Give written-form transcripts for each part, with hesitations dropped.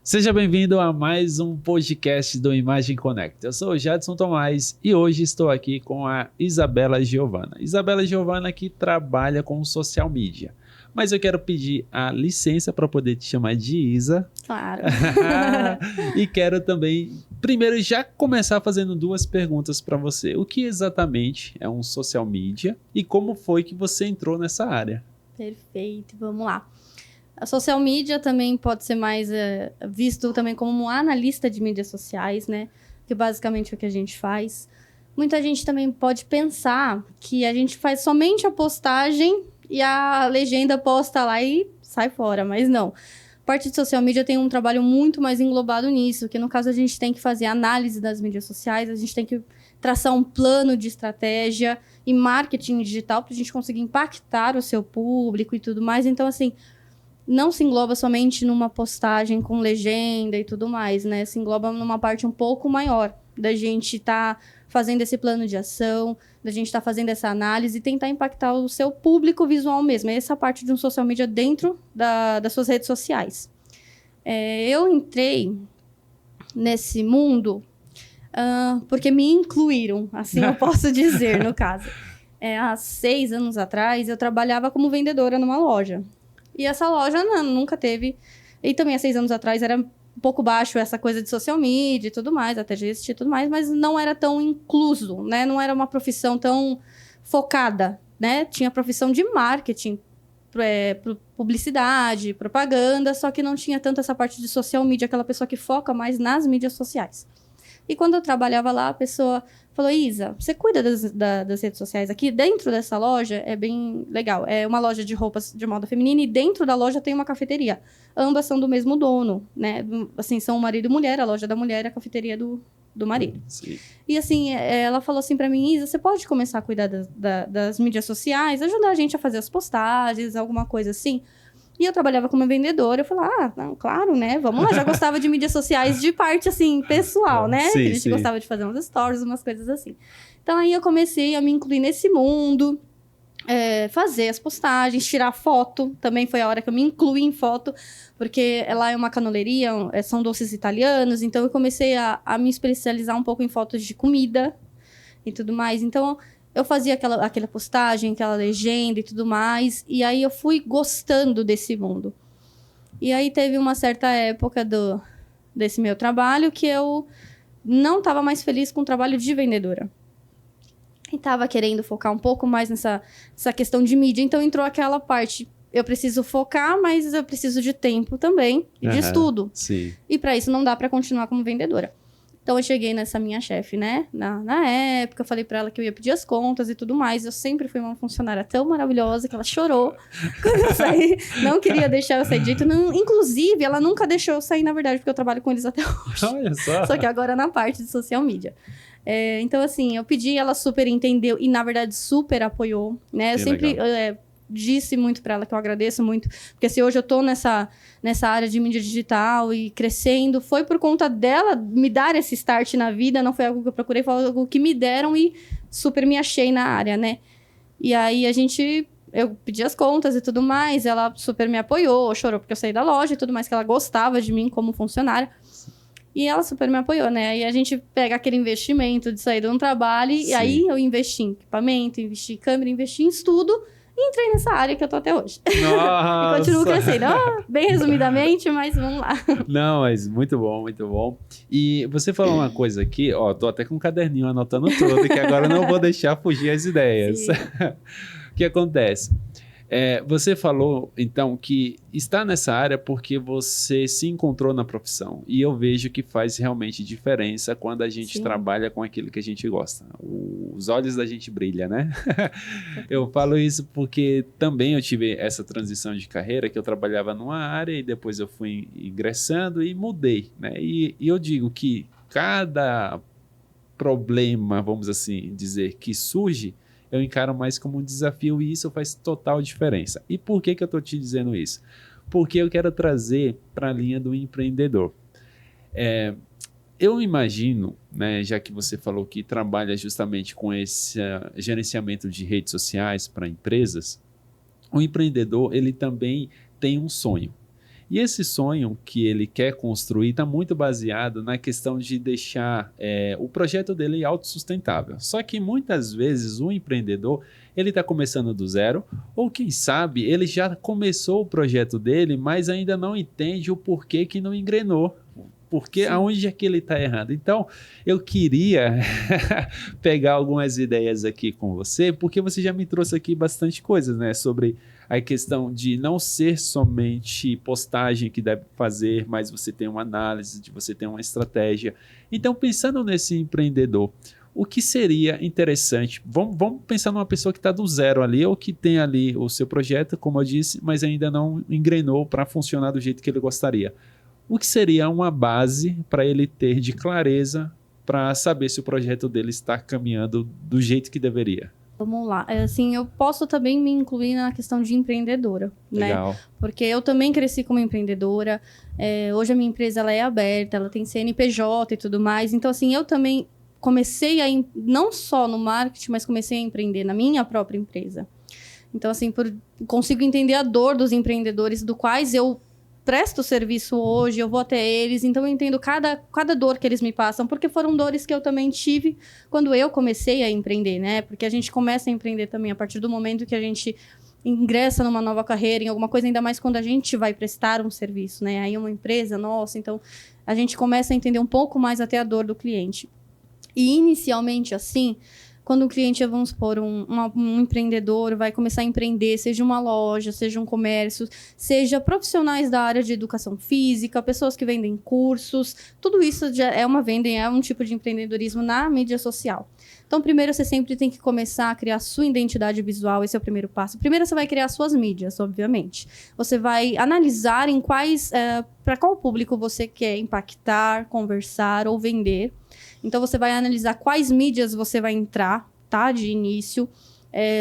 Seja bem-vindo a mais um podcast do Imagem Connect. Eu sou o Jadson Tomás e hoje estou aqui com a Isabela Giovana. Isabela Giovana que trabalha com social media. Mas eu quero pedir a licença para poder te chamar de Isa. Claro. E quero também, primeiro, já começar fazendo duas perguntas para você. O que exatamente é um social media e como foi que você entrou nessa área? Perfeito, vamos lá. A social media também pode ser mais visto também como um analista de mídias sociais, né? Que basicamente é o que a gente faz. Muita gente também pode pensar que a gente faz somente a postagem e a legenda posta lá e sai fora, mas não. A parte de social media tem um trabalho muito mais englobado nisso, que no caso a gente tem que fazer análise das mídias sociais, a gente tem que traçar um plano de estratégia e marketing digital para a gente conseguir impactar o seu público e tudo mais. Então, assim, não se engloba somente numa postagem com legenda e tudo mais, né? Se engloba numa parte um pouco maior da gente estar fazendo esse plano de ação, da gente estar fazendo essa análise e tentar impactar o seu público visual mesmo. É essa parte de um social media dentro das suas redes sociais. Eu entrei nesse mundo porque me incluíram, assim eu posso dizer, no caso. Há 6 anos atrás, eu trabalhava como vendedora numa loja. E essa loja nunca teve... E também há 6 anos atrás era um pouco baixo essa coisa de social media e tudo mais, até já existia e tudo mais, mas não era tão incluso, né? Não era uma profissão tão focada, né? Tinha profissão de marketing, publicidade, propaganda, só que não tinha tanto essa parte de social media, aquela pessoa que foca mais nas mídias sociais. E quando eu trabalhava lá, a pessoa falou: Isa, você cuida das redes sociais aqui? Dentro dessa loja é bem legal. É uma loja de roupas de moda feminina e dentro da loja tem uma cafeteria. Ambas são do mesmo dono, né? Assim, são marido e mulher, a loja da mulher e a cafeteria do marido. Sim. E assim, ela falou assim pra mim: Isa, você pode começar a cuidar das mídias sociais, ajudar a gente a fazer as postagens, alguma coisa assim? E eu trabalhava como vendedora, eu falei, não, claro, né? Vamos lá, já gostava de mídias sociais de parte, assim, pessoal, né? Sim, que a gente gostava de fazer uns stories, umas coisas assim. Então, aí eu comecei a me incluir nesse mundo, fazer as postagens, tirar foto. Também foi a hora que eu me incluí em foto, porque lá é uma canaleria, são doces italianos, então eu comecei a me especializar um pouco em fotos de comida e tudo mais. Então, eu fazia aquela postagem, aquela legenda e tudo mais. E aí eu fui gostando desse mundo. E aí teve uma certa época desse meu trabalho que eu não estava mais feliz com o trabalho de vendedora. E estava querendo focar um pouco mais nessa questão de mídia. Então entrou aquela parte, eu preciso focar, mas eu preciso de tempo também e de estudo. Sim. E para isso não dá para continuar como vendedora. Então, eu cheguei nessa minha chefe, né? Na época, eu falei pra ela que eu ia pedir as contas e tudo mais. Eu sempre fui uma funcionária tão maravilhosa que ela chorou quando eu saí. Não queria deixar eu sair de jeito nenhum. Inclusive, ela nunca deixou eu sair, na verdade, porque eu trabalho com eles até hoje. Olha só. Só que agora na parte de social media. Então, assim, eu pedi, ela super entendeu e, na verdade, super apoiou, né? Eu sempre... disse muito para ela que eu agradeço muito, porque se hoje eu tô nessa área de mídia digital e crescendo, foi por conta dela me dar esse start na vida, não foi algo que eu procurei, foi algo que me deram e super me achei na área, né? E aí eu pedi as contas e tudo mais, ela super me apoiou, chorou porque eu saí da loja e tudo mais, que ela gostava de mim como funcionária. E ela super me apoiou, né? Aí a gente pega aquele investimento de sair de um trabalho e aí eu investi em equipamento, investi em câmera, investi em estudo. E entrei nessa área que eu tô até hoje. Nossa. E continuo crescendo. Bem resumidamente, mas vamos lá. Não, mas muito bom, muito bom. E você falou uma coisa aqui, tô até com um caderninho anotando tudo, que agora eu não vou deixar fugir as ideias. O que acontece? Você falou, então, que está nessa área porque você se encontrou na profissão. E eu vejo que faz realmente diferença quando a gente trabalha com aquilo que a gente gosta. Os olhos da gente brilham, né? Eu falo isso porque também eu tive essa transição de carreira, que eu trabalhava numa área e depois eu fui ingressando e mudei, né? E eu digo que cada problema, vamos assim dizer, que surge, eu encaro mais como um desafio e isso faz total diferença. E por que eu estou te dizendo isso? Porque eu quero trazer para a linha do empreendedor. Eu imagino, né, já que você falou que trabalha justamente com esse gerenciamento de redes sociais para empresas, o empreendedor ele também tem um sonho. E esse sonho que ele quer construir está muito baseado na questão de deixar o projeto dele autossustentável. Só que muitas vezes o empreendedor ele está começando do zero, ou quem sabe ele já começou o projeto dele, mas ainda não entende o porquê que não engrenou. Porque aonde é que ele está errando? Então, eu queria pegar algumas ideias aqui com você, porque você já me trouxe aqui bastante coisas, né? Sobre a questão de não ser somente postagem que deve fazer, mas você tem uma análise, de você tem uma estratégia. Então, pensando nesse empreendedor, o que seria interessante? Vamos pensar numa pessoa que está do zero ali, ou que tem ali o seu projeto, como eu disse, mas ainda não engrenou para funcionar do jeito que ele gostaria. O que seria uma base para ele ter de clareza para saber se o projeto dele está caminhando do jeito que deveria? Vamos lá. Assim, eu posso também me incluir na questão de empreendedora, Legal. né? Porque eu também cresci como empreendedora. Hoje a minha empresa ela é aberta, ela tem CNPJ e tudo mais. Então, assim, eu também comecei não só no marketing, mas comecei a empreender na minha própria empresa. Então, assim, consigo entender a dor dos empreendedores, do quais eu presto serviço hoje, eu vou até eles, então eu entendo cada dor que eles me passam, porque foram dores que eu também tive quando eu comecei a empreender, né? Porque a gente começa a empreender também a partir do momento que a gente ingressa numa nova carreira, em alguma coisa, ainda mais quando a gente vai prestar um serviço, né? Aí uma empresa nossa, então a gente começa a entender um pouco mais até a dor do cliente. E inicialmente, assim, quando o cliente, vamos supor, um empreendedor vai começar a empreender, seja uma loja, seja um comércio, seja profissionais da área de educação física, pessoas que vendem cursos, tudo isso já é uma venda, é um tipo de empreendedorismo na mídia social. Então, primeiro, você sempre tem que começar a criar sua identidade visual, esse é o primeiro passo. Primeiro, você vai criar suas mídias, obviamente. Você vai analisar para qual público você quer impactar, conversar ou vender. Então, você vai analisar quais mídias você vai entrar, tá? De início.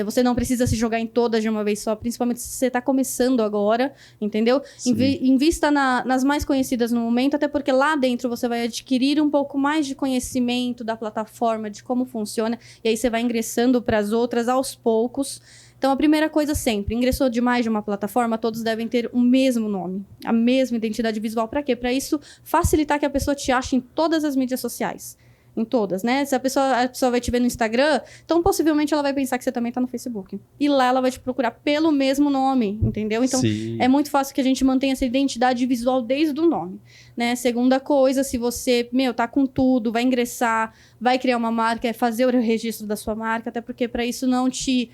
Você não precisa se jogar em todas de uma vez só, principalmente se você está começando agora, entendeu? Invista nas mais conhecidas no momento, até porque lá dentro você vai adquirir um pouco mais de conhecimento da plataforma, de como funciona, e aí você vai ingressando para as outras aos poucos. Então, a primeira coisa sempre, ingressou de mais de uma plataforma, todos devem ter o mesmo nome, a mesma identidade visual. Para quê? Para isso facilitar que a pessoa te ache em todas as mídias sociais. Em todas, né? Se a pessoa vai te ver no Instagram, então possivelmente ela vai pensar que você também tá no Facebook. E lá ela vai te procurar pelo mesmo nome, entendeu? Então, é muito fácil que a gente mantenha essa identidade visual desde o nome, né? Segunda coisa, se você, tá com tudo, vai ingressar, vai criar uma marca, fazer o registro da sua marca, até porque para isso não te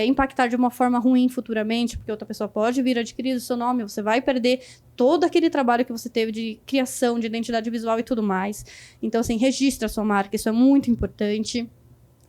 impactar de uma forma ruim futuramente, porque outra pessoa pode vir adquirir o seu nome, você vai perder todo aquele trabalho que você teve de criação, de identidade visual e tudo mais. Então, assim, registra a sua marca, isso é muito importante.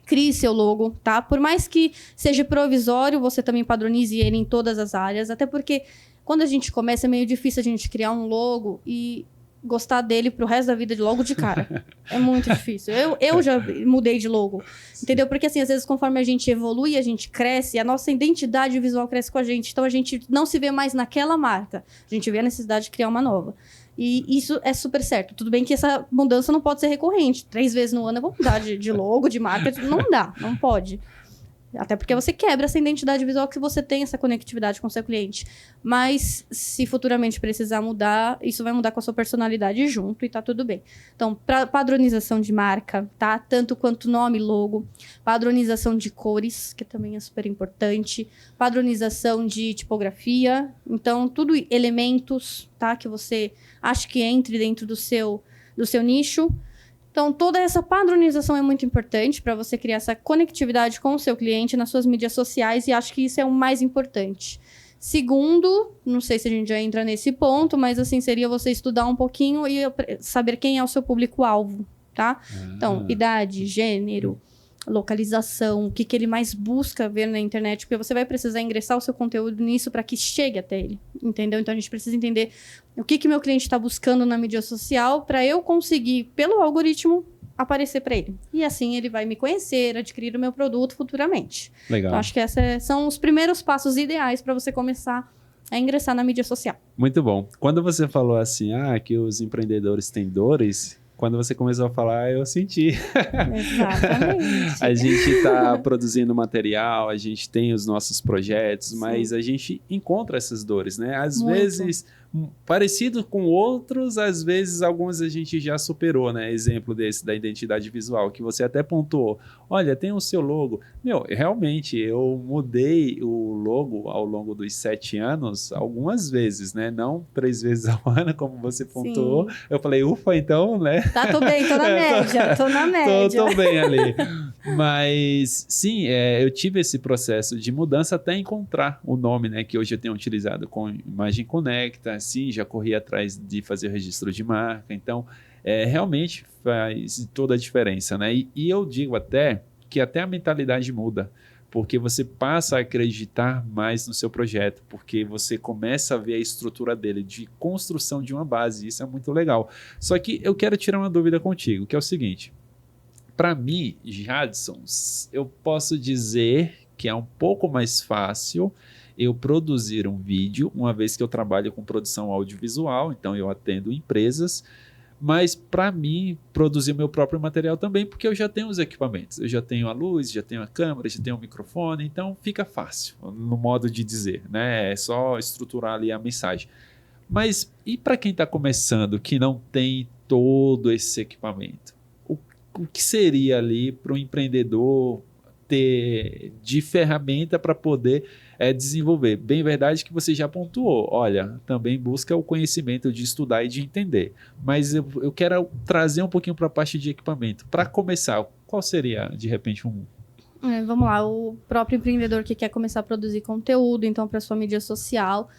Crie seu logo, tá? Por mais que seja provisório, você também padronize ele em todas as áreas, até porque quando a gente começa é meio difícil a gente criar um logo e gostar dele pro resto da vida de logo de cara. É muito difícil. Eu já mudei de logo, entendeu? Porque, assim, às vezes, conforme a gente evolui, a gente cresce, a nossa identidade visual cresce com a gente. Então, a gente não se vê mais naquela marca. A gente vê a necessidade de criar uma nova. E isso é super certo. Tudo bem que essa mudança não pode ser recorrente. 3 vezes no ano eu vou mudar de logo, de marca. Não dá, não pode. Até porque você quebra essa identidade visual que você tem essa conectividade com o seu cliente. Mas, se futuramente precisar mudar, isso vai mudar com a sua personalidade junto e tá tudo bem. Então, padronização de marca, tá? Tanto quanto nome, logo. Padronização de cores, que também é super importante. Padronização de tipografia. Então, tudo elementos, tá? Que você acha que entre dentro do seu nicho. Então, toda essa padronização é muito importante para você criar essa conectividade com o seu cliente nas suas mídias sociais, e acho que isso é o mais importante. Segundo, não sei se a gente já entra nesse ponto, mas assim, seria você estudar um pouquinho e saber quem é o seu público-alvo, tá? Então, idade, gênero, localização, o que ele mais busca ver na internet, porque você vai precisar ingressar o seu conteúdo nisso para que chegue até ele, entendeu? Então, a gente precisa entender o que meu cliente está buscando na mídia social para eu conseguir, pelo algoritmo, aparecer para ele. E assim, ele vai me conhecer, adquirir o meu produto futuramente. Legal. Então, acho que esses são os primeiros passos ideais para você começar a ingressar na mídia social. Muito bom. Quando você falou assim, que os empreendedores têm dores... Quando você começou a falar, eu senti. Exatamente. A gente está produzindo material, a gente tem os nossos projetos, mas a gente encontra essas dores, né? Às vezes, parecido com outros, às vezes alguns a gente já superou, né? Exemplo desse da identidade visual, que você até pontuou. Olha, tem o seu logo. Meu, realmente, eu mudei o logo ao longo dos 7 anos algumas vezes, né? Não 3 vezes ao ano, como você pontuou. Sim. Eu falei, ufa, então, né? Tá, tô bem, tô na média, tô na média. Tô bem ali. Mas, sim, eu tive esse processo de mudança até encontrar o nome, né? Que hoje eu tenho utilizado com Imagem Conecta, sim, já corri atrás de fazer o registro de marca. Então, realmente faz toda a diferença, né? E eu digo até que até a mentalidade muda, porque você passa a acreditar mais no seu projeto, porque você começa a ver a estrutura dele de construção de uma base. Isso é muito legal. Só que eu quero tirar uma dúvida contigo, que é o seguinte. Para mim, Jadson, eu posso dizer que é um pouco mais fácil eu produzir um vídeo, uma vez que eu trabalho com produção audiovisual, então eu atendo empresas, mas para mim, produzir o meu próprio material também, porque eu já tenho os equipamentos, eu já tenho a luz, já tenho a câmera, já tenho o microfone, então fica fácil, no modo de dizer, né? É só estruturar ali a mensagem. Mas e para quem está começando, que não tem todo esse equipamento? O que seria ali para o empreendedor ter de ferramenta para poder desenvolver? Bem verdade que você já pontuou, olha, também busca o conhecimento de estudar e de entender, mas eu quero trazer um pouquinho para a parte de equipamento. Para começar, qual seria, de repente, vamos lá, o próprio empreendedor que quer começar a produzir conteúdo, então para sua mídia social,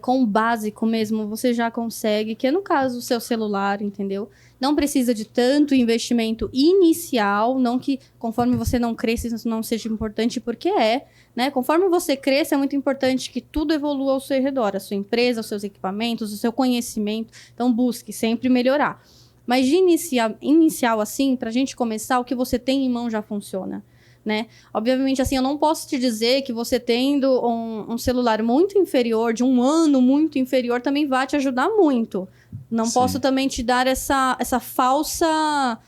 com o básico mesmo, você já consegue, que é no caso o seu celular, entendeu? Não precisa de tanto investimento inicial, não que conforme você não cresça isso não seja importante, porque né? Conforme você cresce, é muito importante que tudo evolua ao seu redor, a sua empresa, os seus equipamentos, o seu conhecimento, então busque sempre melhorar. Mas de inicial assim, para a gente começar, o que você tem em mão já funciona. Né? Obviamente, assim, eu não posso te dizer que você tendo um celular muito inferior, de um ano muito inferior, também vai te ajudar muito. Não Sim. posso também te dar essa falsa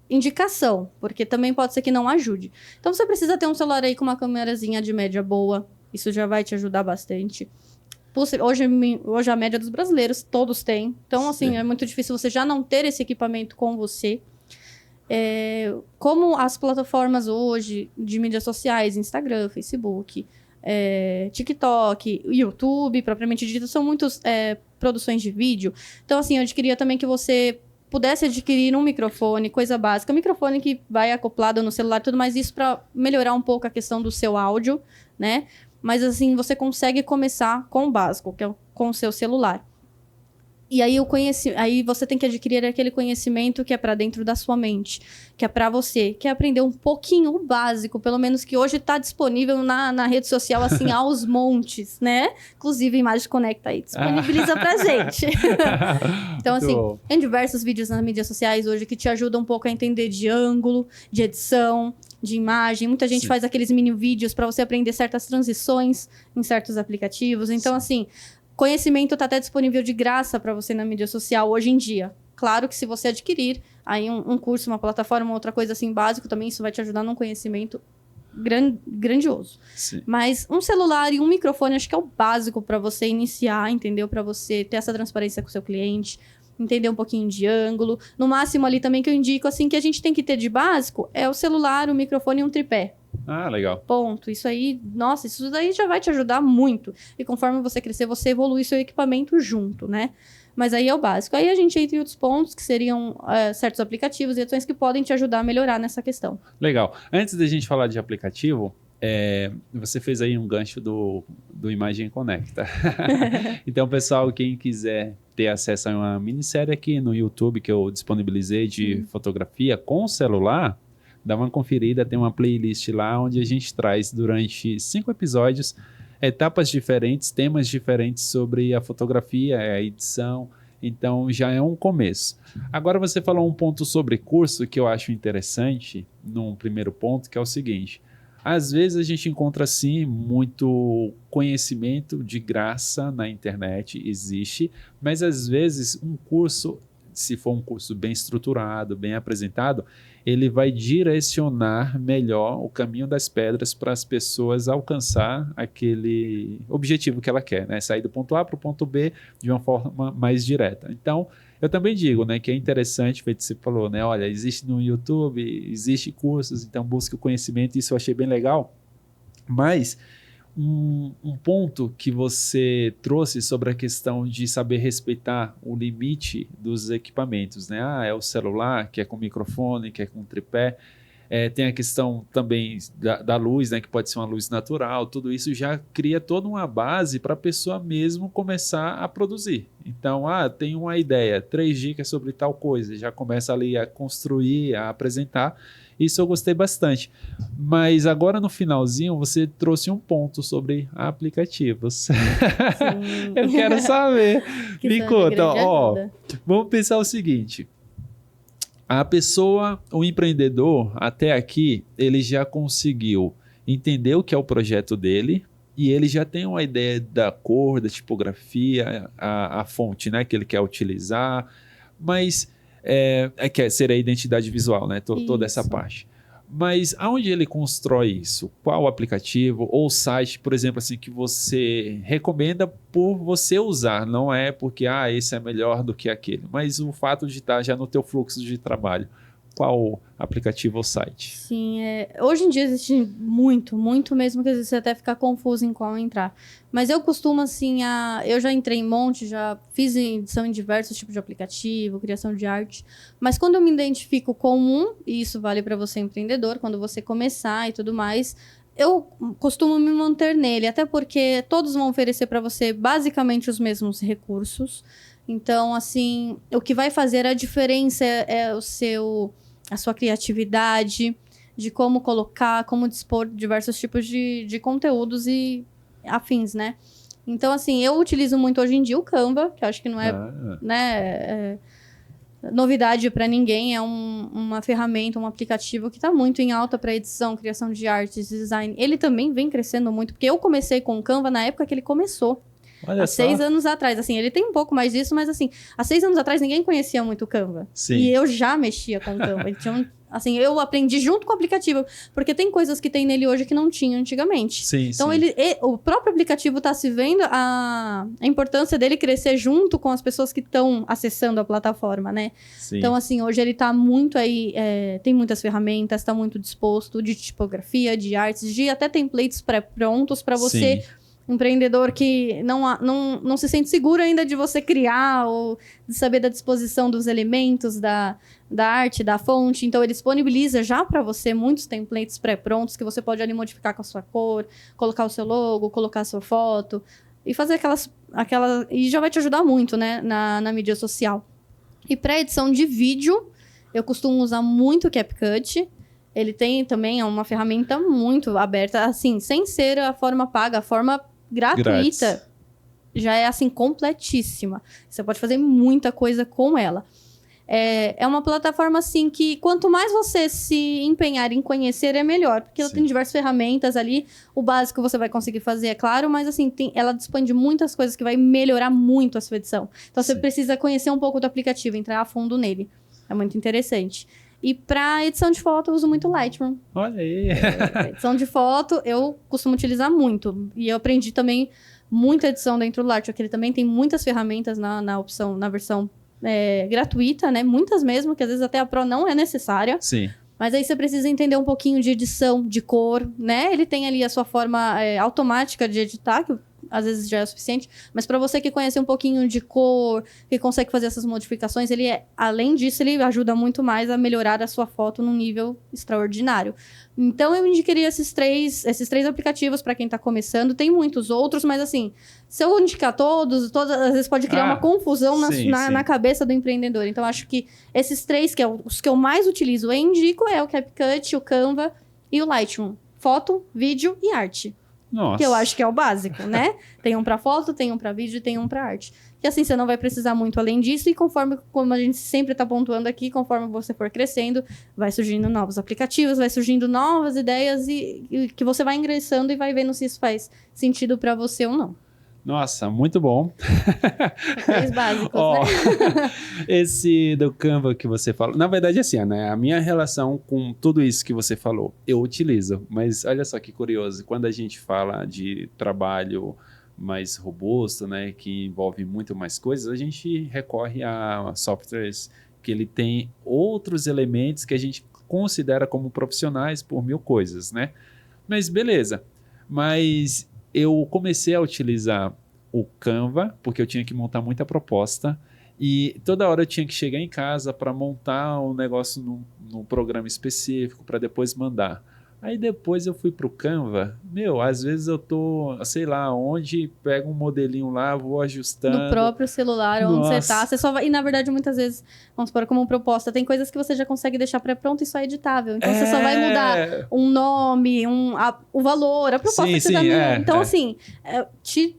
indicação, porque também pode ser que não ajude. Então, você precisa ter um celular aí com uma câmerazinha de média boa, isso já vai te ajudar bastante. Hoje a média dos brasileiros, todos têm. Então, assim, é muito difícil você já não ter esse equipamento com você. Como as plataformas hoje de mídias sociais, Instagram, Facebook, TikTok, YouTube, propriamente dito, são muitas produções de vídeo. Então, assim, eu queria também que você pudesse adquirir um microfone, coisa básica, microfone que vai acoplado no celular e tudo mais, isso para melhorar um pouco a questão do seu áudio, né? Mas, assim, você consegue começar com o básico, que é com o seu celular. E aí, aí você tem que adquirir aquele conhecimento que é para dentro da sua mente, que é para você, que é aprender um pouquinho o básico, pelo menos que hoje está disponível na rede social, assim, aos montes, né? Inclusive, Imagem Conecta aí, disponibiliza pra gente. Então, assim, tem diversos vídeos nas mídias sociais hoje que te ajudam um pouco a entender de ângulo, de edição, de imagem. Muita gente faz aqueles mini vídeos para você aprender certas transições em certos aplicativos. Então, assim... Conhecimento está até disponível de graça para você na mídia social hoje em dia. Claro que se você adquirir aí um curso, uma plataforma, outra coisa assim básico, também isso vai te ajudar num conhecimento grandioso. Sim. Mas um celular e um microfone acho que é o básico para você iniciar, entendeu? Para você ter essa transparência com o seu cliente, entender um pouquinho de ângulo. No máximo ali também que eu indico, assim, que a gente tem que ter de básico é o celular, o microfone e um tripé. Ah, legal. Ponto. Isso aí, nossa, isso daí já vai te ajudar muito. E conforme você crescer, você evolui seu equipamento junto, né? Mas aí é o básico. Aí a gente entra em outros pontos, que seriam certos aplicativos e ações que podem te ajudar a melhorar nessa questão. Legal. Antes da gente falar de aplicativo, você fez aí um gancho do Imagem Conecta. Então, pessoal, quem quiser ter acesso a uma minissérie aqui no YouTube que eu disponibilizei de fotografia com celular, dá uma conferida, tem uma playlist lá onde a gente traz durante 5 episódios etapas diferentes, temas diferentes sobre a fotografia, a edição, então já é um começo. Agora você falou um ponto sobre curso que eu acho interessante, num primeiro ponto, que é o seguinte: às vezes a gente encontra sim muito conhecimento de graça na internet, existe, mas às vezes um curso se for um curso bem estruturado, bem apresentado, ele vai direcionar melhor o caminho das pedras para as pessoas alcançar aquele objetivo que ela quer, né? Sair do ponto A para o ponto B de uma forma mais direta. Então, eu também digo, né, que é interessante, feito você falou, né? Olha, existe no YouTube, existe cursos, então busque o conhecimento, isso eu achei bem legal. Mas um ponto que você trouxe sobre a questão de saber respeitar o limite dos equipamentos, né? É o celular, que é com microfone, que é com tripé. Tem a questão também da luz, né? Que pode ser uma luz natural. Tudo isso já cria toda uma base para a pessoa mesmo começar a produzir. Então, tem uma ideia, 3 dicas sobre tal coisa. Já começa ali a construir, a apresentar. Isso eu gostei bastante. Mas agora no finalzinho você trouxe um ponto sobre aplicativos. Eu quero saber. Me conta, vamos pensar o seguinte. A pessoa, o empreendedor, até aqui, ele já conseguiu entender o que é o projeto dele e ele já tem uma ideia da cor, da tipografia, a fonte, né, que ele quer utilizar, mas que seria a identidade visual, né, toda essa parte. Mas aonde ele constrói isso? Qual aplicativo ou site, por exemplo, assim, que você recomenda por você usar? Não é porque esse é melhor do que aquele, mas o fato de estar já no teu fluxo de trabalho. Qual aplicativo ou site? Sim, hoje em dia existe muito mesmo, que às vezes você até fica confuso em qual entrar. Mas eu costumo, assim, eu já entrei em monte, já fiz edição em diversos tipos de aplicativo, criação de arte. Mas quando eu me identifico com e isso vale para você empreendedor, quando você começar e tudo mais, eu costumo me manter nele, até porque todos vão oferecer para você basicamente os mesmos recursos. Então, assim, o que vai fazer a diferença é a sua criatividade, de como colocar, como dispor diversos tipos de conteúdos e afins, né? Então, assim, eu utilizo muito hoje em dia o Canva, que eu acho que não é novidade para ninguém, é uma ferramenta, um aplicativo que está muito em alta para edição, criação de artes, design. Ele também vem crescendo muito, porque eu comecei com o Canva na época que ele começou. Há 6 anos atrás, assim, ele tem um pouco mais disso, mas assim, há 6 anos atrás ninguém conhecia muito o Canva. Sim. E eu já mexia com o Canva. Assim, eu aprendi junto com o aplicativo, porque tem coisas que tem nele hoje que não tinha antigamente. Sim, então, sim. O próprio aplicativo está se vendo a importância dele crescer junto com as pessoas que estão acessando a plataforma, né? Sim. Então, assim, hoje ele está muito aí, tem muitas ferramentas, está muito disposto de tipografia, de artes, de até templates pré-prontos para você... Sim. Empreendedor que não se sente seguro ainda de você criar ou de saber da disposição dos elementos, da arte, da fonte. Então, ele disponibiliza já para você muitos templates pré-prontos que você pode ali modificar com a sua cor, colocar o seu logo, colocar a sua foto e fazer e já vai te ajudar muito, né, na mídia social. E para edição de vídeo, eu costumo usar muito o CapCut. Ele tem também uma ferramenta muito aberta, assim, sem ser a forma paga, a forma gratuita. Grátis. Já é, assim, completíssima. Você pode fazer muita coisa com ela. É uma plataforma, assim, que quanto mais você se empenhar em conhecer, é melhor. Porque ela tem diversas ferramentas ali. O básico você vai conseguir fazer, é claro. Mas, assim, ela dispõe de muitas coisas que vai melhorar muito a sua edição. Então, você precisa conhecer um pouco do aplicativo, entrar a fundo nele. É muito interessante. E para edição de foto, eu uso muito Lightroom. Olha aí. Edição de foto, eu costumo utilizar muito. E eu aprendi também muita edição dentro do Lightroom, que ele também tem muitas ferramentas na versão gratuita, né? Muitas mesmo, que às vezes até a Pro não é necessária. Sim. Mas aí você precisa entender um pouquinho de edição, de cor, né? Ele tem ali a sua forma automática de editar, que às vezes já é o suficiente. Mas para você que conhece um pouquinho de cor, que consegue fazer essas modificações, além disso, ele ajuda muito mais a melhorar a sua foto num nível extraordinário. Então, eu indicaria esses três aplicativos para quem está começando. Tem muitos outros, mas assim, se eu indicar todos, às vezes pode criar uma confusão na cabeça do empreendedor. Então, acho que esses 3, que é os que eu mais utilizo e indico, é o CapCut, o Canva e o Lightroom. Foto, vídeo e arte. Nossa. Que eu acho que é o básico, né? Tem um para foto, tem um para vídeo e tem um para arte. Que assim, você não vai precisar muito além disso e como a gente sempre tá pontuando aqui, conforme você for crescendo, vai surgindo novos aplicativos, vai surgindo novas ideias e que você vai ingressando e vai vendo se isso faz sentido para você ou não. Nossa, muito bom. Aqueles básicos, Ó, né? esse do Canva que você falou, na verdade, assim, né? A minha relação com tudo isso que você falou, eu utilizo, mas olha só que curioso, quando a gente fala de trabalho mais robusto, né, que envolve muito mais coisas, a gente recorre a softwares que ele tem outros elementos que a gente considera como profissionais por mil coisas, né? Mas beleza. Mas eu comecei a utilizar o Canva, porque eu tinha que montar muita proposta. E toda hora eu tinha que chegar em casa para montar um negócio num programa específico para depois mandar. Aí depois eu fui pro Canva. Meu, às vezes eu tô, sei lá, onde, pego um modelinho lá, vou No ajustando. próprio celular, onde você tá. Nossa, Você só vai... E, na verdade, muitas vezes, vamos supor, como proposta, tem coisas que você já consegue deixar pré-pronto e só é editável. Então, você só vai mudar um nome, o valor, a proposta Sim, que você dá sim, no... Então, assim,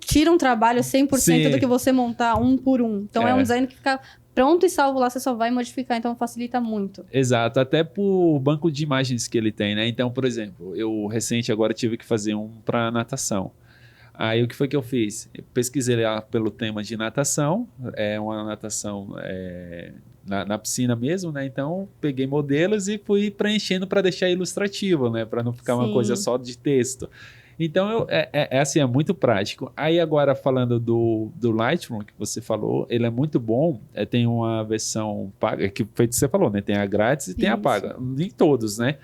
tira um trabalho 100% Sim. do que você montar um por um. Então, é um É. design que fica pronto e salvo lá, você só vai modificar. Então, facilita muito. Exato, até por banco de imagens que ele tem, né? Então, por exemplo, eu recente agora tive que fazer um para natação. Aí o que foi que eu fiz? Eu pesquisei lá pelo tema de natação, é uma natação na piscina mesmo, né? Então peguei modelos e fui preenchendo para deixar ilustrativo, né? Para não ficar uma coisa Sim. só de texto. Então é assim, é muito prático. Aí agora falando do Lightroom que você falou, ele é muito bom. Tem uma versão paga, que foi o que você falou, né? Tem a grátis e tem a Isso. paga. Nem todos, né?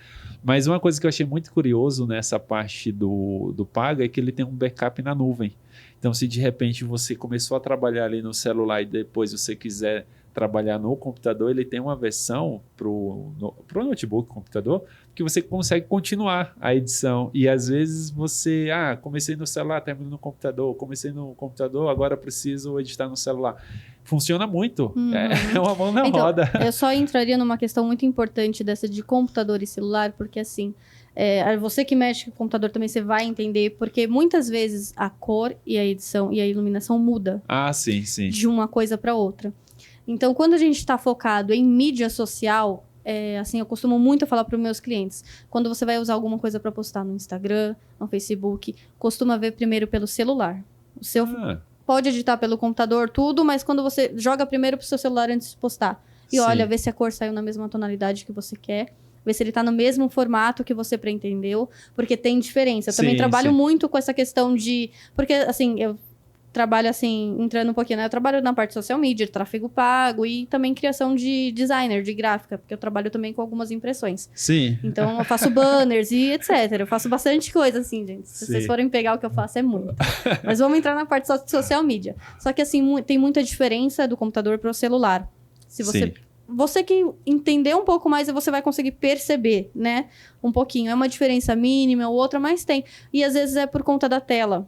Mas uma coisa que eu achei muito curioso nessa parte do paga é que ele tem um backup na nuvem. Então, se de repente você começou a trabalhar ali no celular e depois você quiser trabalhar no computador, ele tem uma versão pro notebook, computador, que você consegue continuar a edição. E às vezes você, comecei no celular, termino no computador, comecei no computador, agora preciso editar no celular. Funciona muito. Uhum. É uma mão na Então, roda. eu só entraria numa questão muito importante dessa de computador e celular, porque assim, você que mexe com o computador também você vai entender, porque muitas vezes a cor e a edição e a iluminação muda Ah, sim, sim. de uma coisa para outra. Então, quando a gente está focado em mídia social, assim, eu costumo muito falar para os meus clientes, quando você vai usar alguma coisa para postar no Instagram, no Facebook, costuma ver primeiro pelo celular. O seu pode editar pelo computador, tudo, mas quando você joga primeiro pro seu celular antes de postar. E Sim. olha, vê se a cor saiu na mesma tonalidade que você quer. Vê se ele tá no mesmo formato que você pretendeu. Porque tem diferença. Eu também Sim, trabalho sim. muito com essa questão de... Porque, assim, eu trabalho, assim, entrando um pouquinho, né? Eu trabalho na parte de social media, de tráfego pago e também criação de designer, de gráfica. Porque eu trabalho também com algumas impressões. Sim. Então, eu faço banners e etc. Eu faço bastante coisa, assim, gente. Se Sim. vocês forem pegar o que eu faço, é muito. Mas vamos entrar na parte só de social media. Só que, assim, tem muita diferença do computador para o celular. Se você... Sim. Você que entender um pouco mais, você vai conseguir perceber, né? Um pouquinho. É uma diferença mínima ou outra, mas tem. E, às vezes, é por conta da tela.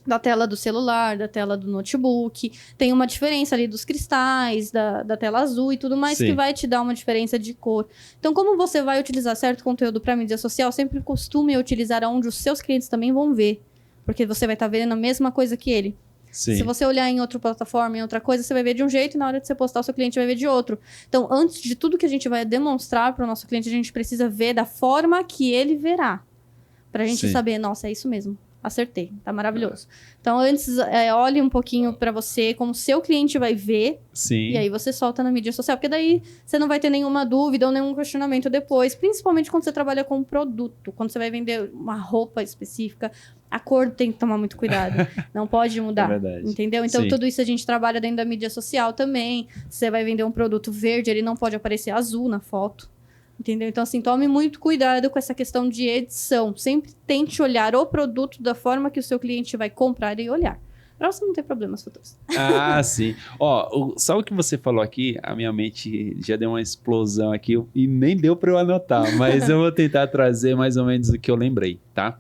Da tela do celular, da tela do notebook. Tem uma diferença ali dos cristais, da tela azul e tudo mais, Sim. que vai te dar uma diferença de cor. Então, como você vai utilizar certo conteúdo para mídia social, sempre costume utilizar onde os seus clientes também vão ver. Porque você vai estar vendo a mesma coisa que ele. Sim. Se você olhar em outra plataforma, em outra coisa, você vai ver de um jeito e na hora de você postar, o seu cliente vai ver de outro. Então, antes de tudo que a gente vai demonstrar para o nosso cliente, a gente precisa ver da forma que ele verá. Pra gente Sim. saber, nossa, é isso mesmo. Acertei, tá maravilhoso. Então, antes, olhe um pouquinho pra você, como o seu cliente vai ver. Sim. E aí você solta na mídia social. Porque daí você não vai ter nenhuma dúvida ou nenhum questionamento depois. Principalmente quando você trabalha com um produto. Quando você vai vender uma roupa específica, a cor tem que tomar muito cuidado. Não pode mudar. É verdade. Entendeu? Então, Sim. tudo isso a gente trabalha dentro da mídia social também. Você vai vender um produto verde, ele não pode aparecer azul na foto. Entendeu? Então, assim, tome muito cuidado com essa questão de edição. Sempre tente olhar o produto da forma que o seu cliente vai comprar e olhar. Pra você não ter problemas futuros. Ah, sim. Ó, só o que você falou aqui, a minha mente já deu uma explosão aqui e nem deu para eu anotar, mas eu vou tentar trazer mais ou menos o que eu lembrei, tá?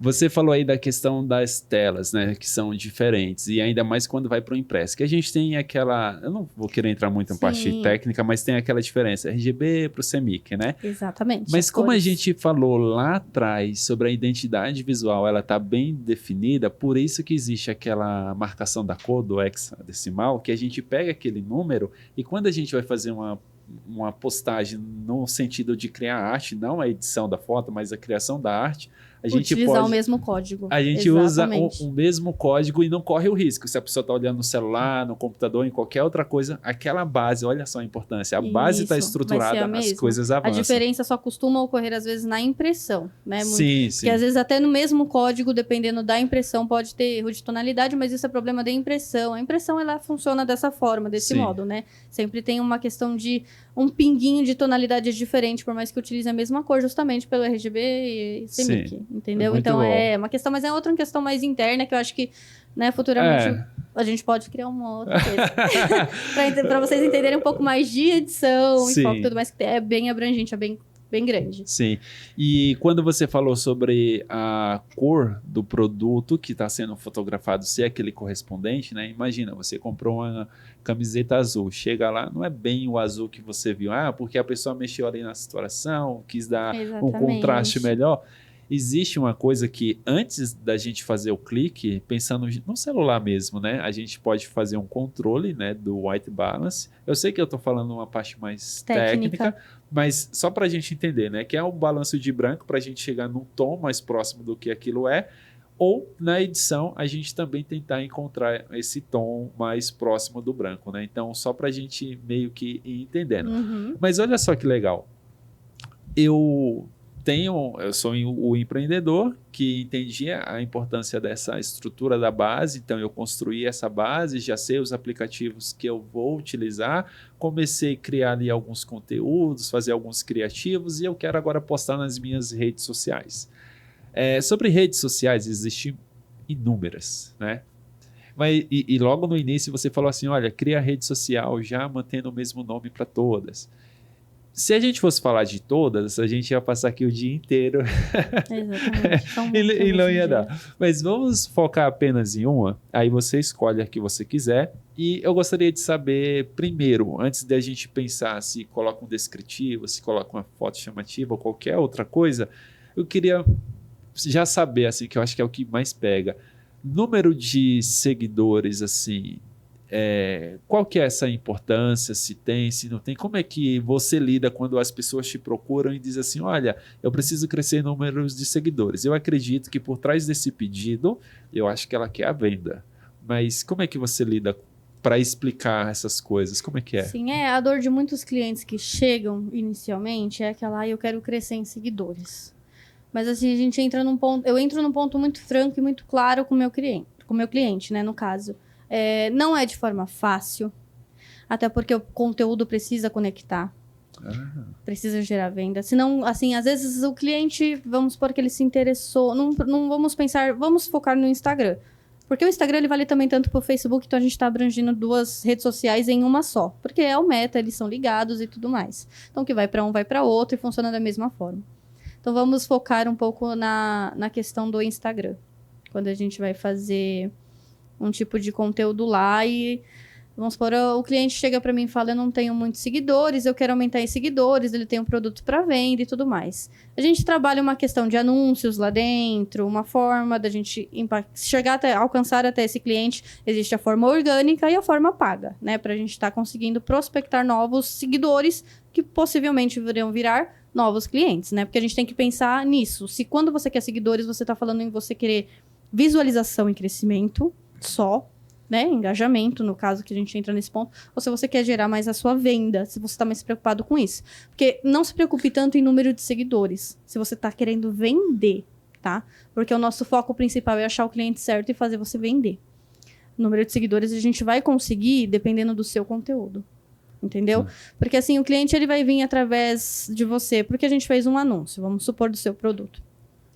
Você falou aí da questão das telas, né, que são diferentes, e ainda mais quando vai para o impresso, que a gente tem aquela, eu não vou querer entrar muito na parte Sim. técnica, mas tem aquela diferença, RGB para o CMYK, né? Exatamente. Mas as como a cores. gente falou lá atrás sobre a identidade visual, ela está bem definida, por isso que existe aquela marcação da cor do hexadecimal, que a gente pega aquele número e quando a gente vai fazer uma postagem no sentido de criar arte, não a edição da foto, mas a criação da arte, A gente utilizar pode, o mesmo código. a gente Exatamente. usa o mesmo código e não corre o risco. Se a pessoa está olhando no celular, no computador, em qualquer outra coisa, aquela base, olha só a importância. A base está Isso, vai ser a estruturada, as mesma. coisas A avançam. diferença só costuma ocorrer, às vezes, na impressão, né? Sim, sim. Porque, às vezes, até no mesmo código, dependendo da impressão, pode ter erro de tonalidade, mas isso é problema da impressão. A impressão, ela funciona dessa forma, desse Sim. modo, né? Sempre tem uma questão de um pinguinho de tonalidade diferente, por mais que utilize a mesma cor, justamente pelo RGB e CMYK, entendeu? Muito Então, bom. é uma questão, mas é outra questão mais interna, que eu acho que, né, futuramente... A gente pode criar uma outra coisa. Para vocês entenderem um pouco mais de edição Sim. e foco e tudo mais, que é bem abrangente, é bem grande. Sim. E quando você falou sobre a cor do produto que está sendo fotografado ser aquele correspondente, né? Imagina, você comprou uma camiseta azul, chega lá, não é bem o azul que você viu, porque a pessoa mexeu ali na saturação, quis dar um contraste melhor. Existe uma coisa que antes da gente fazer o clique, pensando no celular mesmo, né? A gente pode fazer um controle, né, do white balance. Eu sei que eu estou falando uma parte mais técnica, mas só para a gente entender, né? Que é um balanço de branco para a gente chegar num tom mais próximo do que aquilo é. Ou na edição a gente também tentar encontrar esse tom mais próximo do branco, né? Então só para a gente meio que ir entendendo. Mas olha só que legal. Eu sou o empreendedor que entendia a importância dessa estrutura da base, então eu construí essa base, já sei os aplicativos que eu vou utilizar, comecei a criar ali alguns conteúdos, fazer alguns criativos e eu quero agora postar nas minhas redes sociais. Sobre redes sociais existem inúmeras, né? Mas, e logo no início você falou assim, olha, cria rede social já mantendo o mesmo nome para todas. Se a gente fosse falar de todas, a gente ia passar aqui o dia inteiro. Exatamente. E não ia dar. Mas vamos focar apenas em uma. Aí você escolhe a que você quiser. E eu gostaria de saber, primeiro, antes da gente pensar se coloca um descritivo, se coloca uma foto chamativa ou qualquer outra coisa, eu queria já saber, assim, que eu acho que é o que mais pega. Número de seguidores, assim... qual que é essa importância, se tem, se não tem, como é que você lida quando as pessoas te procuram e dizem assim, olha, eu preciso crescer em números de seguidores. Eu acredito que por trás desse pedido, eu acho que ela quer a venda. Mas como é que você lida para explicar essas coisas? Como é que é? Sim, a dor de muitos clientes que chegam inicialmente é aquela, eu quero crescer em seguidores. Mas assim, eu entro num ponto muito franco e muito claro com o meu cliente, né, no caso. Não é de forma fácil, até porque o conteúdo precisa conectar, precisa gerar venda. Senão, assim, às vezes o cliente, vamos supor que ele se interessou, não vamos pensar, vamos focar no Instagram. Porque o Instagram ele vale também tanto para o Facebook, então a gente está abrangindo 2 redes sociais em uma só. Porque é o meta, eles são ligados e tudo mais. Então, o que vai para um vai para outro e funciona da mesma forma. Então, vamos focar um pouco na questão do Instagram. Quando a gente vai fazer um tipo de conteúdo lá e, vamos supor, o cliente chega para mim e fala, eu não tenho muitos seguidores, eu quero aumentar em seguidores, ele tem um produto para venda e tudo mais. A gente trabalha uma questão de anúncios lá dentro, uma forma da gente alcançar até esse cliente. Existe a forma orgânica e a forma paga, né? Para a gente estar conseguindo prospectar novos seguidores que possivelmente viriam virar novos clientes, né? Porque a gente tem que pensar nisso. Se quando você quer seguidores, você está falando em você querer visualização e crescimento, só, né, engajamento, no caso que a gente entra nesse ponto, ou se você quer gerar mais a sua venda, se você está mais preocupado com isso. Porque não se preocupe tanto em número de seguidores, se você está querendo vender, tá? Porque o nosso foco principal é achar o cliente certo e fazer você vender. O número de seguidores a gente vai conseguir dependendo do seu conteúdo, entendeu? Porque assim, o cliente ele vai vir através de você, porque a gente fez um anúncio, vamos supor, do seu produto.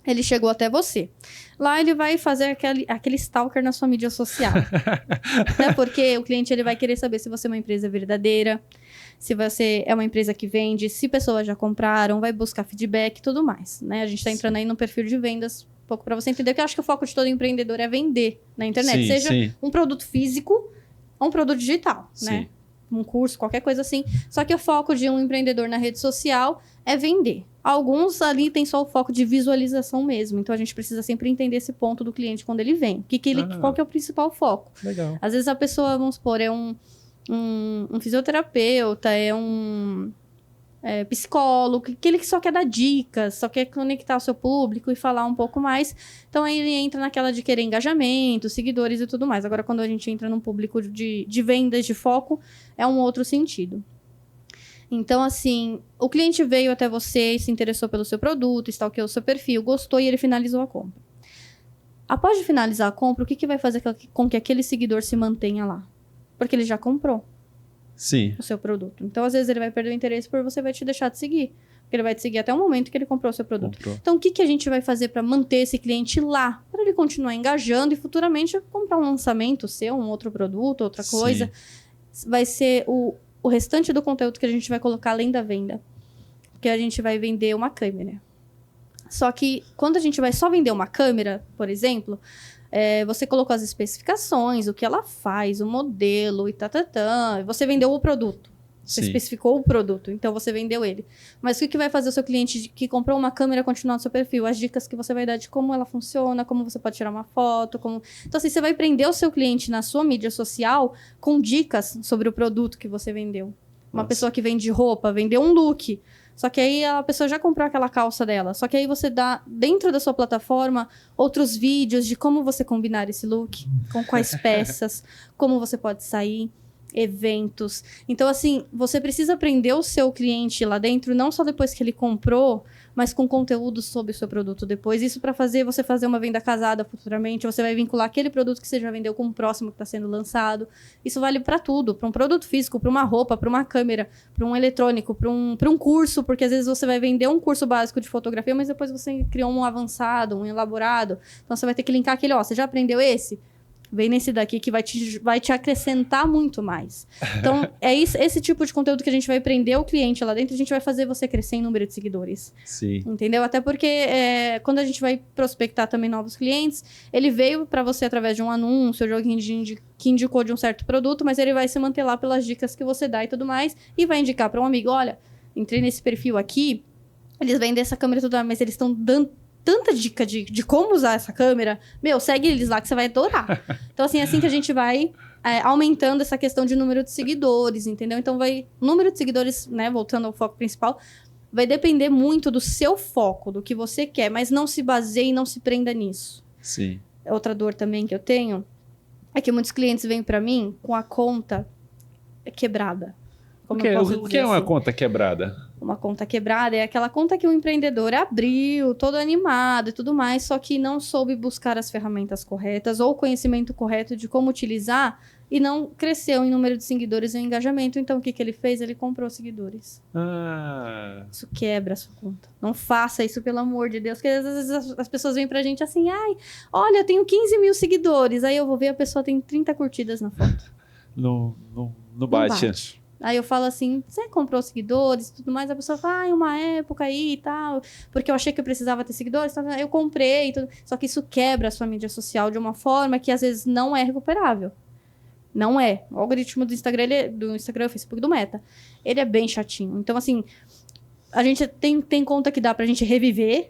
Ele chegou até você. Lá ele vai fazer aquele stalker na sua mídia social. Até porque o cliente ele vai querer saber se você é uma empresa verdadeira, se você é uma empresa que vende, se pessoas já compraram, vai buscar feedback e tudo mais, né? A gente está entrando aí no perfil de vendas, um pouco para você entender que eu acho que o foco de todo empreendedor é vender na internet. Seja um produto físico ou um produto digital, né? Um curso, qualquer coisa assim. Só que o foco de um empreendedor na rede social é vender. Alguns ali tem só o foco de visualização mesmo. Então, a gente precisa sempre entender esse ponto do cliente quando ele vem. Qual que é o principal foco? Legal. Às vezes a pessoa, vamos supor, é um fisioterapeuta, é um psicólogo, aquele que só quer dar dicas, só quer conectar o seu público e falar um pouco mais. Então, aí ele entra naquela de querer engajamento, seguidores e tudo mais. Agora, quando a gente entra num público de vendas, de foco, é um outro sentido. Então, assim, o cliente veio até você, se interessou pelo seu produto, stalkeou o seu perfil, gostou e ele finalizou a compra. Após de finalizar a compra, o que vai fazer com que aquele seguidor se mantenha lá? Porque ele já comprou. Sim. O seu produto. Então, às vezes, ele vai perder o interesse por você vai te deixar de seguir. Porque ele vai te seguir até o momento que ele comprou o seu produto. Então, o que a gente vai fazer para manter esse cliente lá? Para ele continuar engajando e futuramente comprar um lançamento seu, um outro produto, outra coisa. Vai ser o restante do conteúdo que a gente vai colocar além da venda. Porque a gente vai vender uma câmera. Só que, quando a gente vai só vender uma câmera, por exemplo... você colocou as especificações, o que ela faz, o modelo e você vendeu o produto. Você especificou o produto, então você vendeu ele. Mas o que vai fazer o seu cliente que comprou uma câmera continuar no seu perfil? As dicas que você vai dar de como ela funciona, como você pode tirar uma foto. Então, assim, você vai prender o seu cliente na sua mídia social com dicas sobre o produto que você vendeu. Uma pessoa que vende roupa, vendeu um look. Só que aí a pessoa já comprou aquela calça dela. Só que aí você dá, dentro da sua plataforma, outros vídeos de como você combinar esse look, com quais peças, como você pode sair, eventos. Então, assim, você precisa prender o seu cliente lá dentro, não só depois que ele comprou, mas com conteúdo sobre o seu produto depois. Isso para você fazer uma venda casada futuramente. Você vai vincular aquele produto que você já vendeu com o próximo que está sendo lançado. Isso vale para tudo. Para um produto físico, para uma roupa, para uma câmera, para um eletrônico, para um curso. Porque às vezes você vai vender um curso básico de fotografia, mas depois você criou um avançado, um elaborado. Então você vai ter que linkar aquele, você já aprendeu esse? Vem nesse daqui que vai te acrescentar muito mais. Então, é esse tipo de conteúdo que a gente vai prender o cliente lá dentro, a gente vai fazer você crescer em número de seguidores. Sim. Entendeu? Até porque quando a gente vai prospectar também novos clientes, ele veio para você através de um anúncio, de alguém que indicou de um certo produto, mas ele vai se manter lá pelas dicas que você dá e tudo mais, e vai indicar para um amigo, olha, entrei nesse perfil aqui, eles vendem essa câmera e tudo mais, mas eles estão dando tanta dica de como usar essa câmera. Segue eles lá que você vai adorar. Então, assim que a gente vai aumentando essa questão de número de seguidores, entendeu? Então, o número de seguidores, né, voltando ao foco principal, vai depender muito do seu foco, do que você quer, mas não se baseie e não se prenda nisso. Sim. Outra dor também que eu tenho é que muitos clientes vêm para mim com a conta quebrada. O que é uma conta quebrada? Uma conta quebrada é aquela conta que o empreendedor abriu, todo animado e tudo mais, só que não soube buscar as ferramentas corretas ou o conhecimento correto de como utilizar e não cresceu em número de seguidores e engajamento. Então, o que ele fez? Ele comprou seguidores. Isso quebra a sua conta. Não faça isso, pelo amor de Deus, porque às vezes as pessoas vêm pra gente assim, olha, eu tenho 15 mil seguidores, aí eu vou ver a pessoa tem 30 curtidas na foto. Não bate. Aí eu falo assim, você comprou seguidores e tudo mais? A pessoa fala, uma época aí e tal, porque eu achei que eu precisava ter seguidores, então eu comprei e tudo. Só que isso quebra a sua mídia social de uma forma que às vezes não é recuperável. Não é. O algoritmo do Instagram, do Facebook, do Meta, ele é bem chatinho. Então, assim, a gente tem conta que dá pra gente reviver,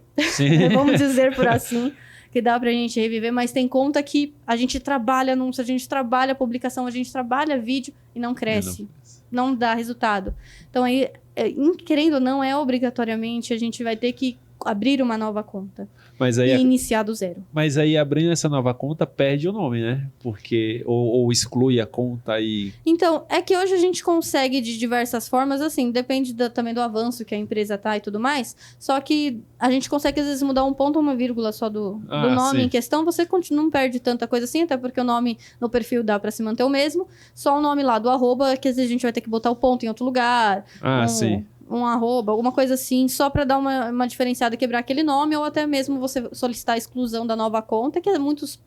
vamos dizer por assim, que dá pra gente reviver, mas tem conta que a gente trabalha anúncio, a gente trabalha publicação, a gente trabalha vídeo e não cresce. Não dá resultado. Então, aí, querendo ou não, obrigatoriamente, a gente vai ter que abrir uma nova conta e iniciar do zero. Mas aí, abrindo essa nova conta, perde o nome, né? Porque, ou exclui a conta e... Então, é que hoje a gente consegue de diversas formas, assim, depende também do avanço que a empresa tá e tudo mais, só que a gente consegue, às vezes, mudar um ponto ou uma vírgula só do nome em questão, você não perde tanta coisa assim, até porque o nome no perfil dá pra se manter o mesmo, só o nome lá do @, que às vezes a gente vai ter que botar o ponto em outro lugar. Sim. Um @, alguma coisa assim, só para dar uma diferenciada, quebrar aquele nome, ou até mesmo você solicitar a exclusão da nova conta, que muitos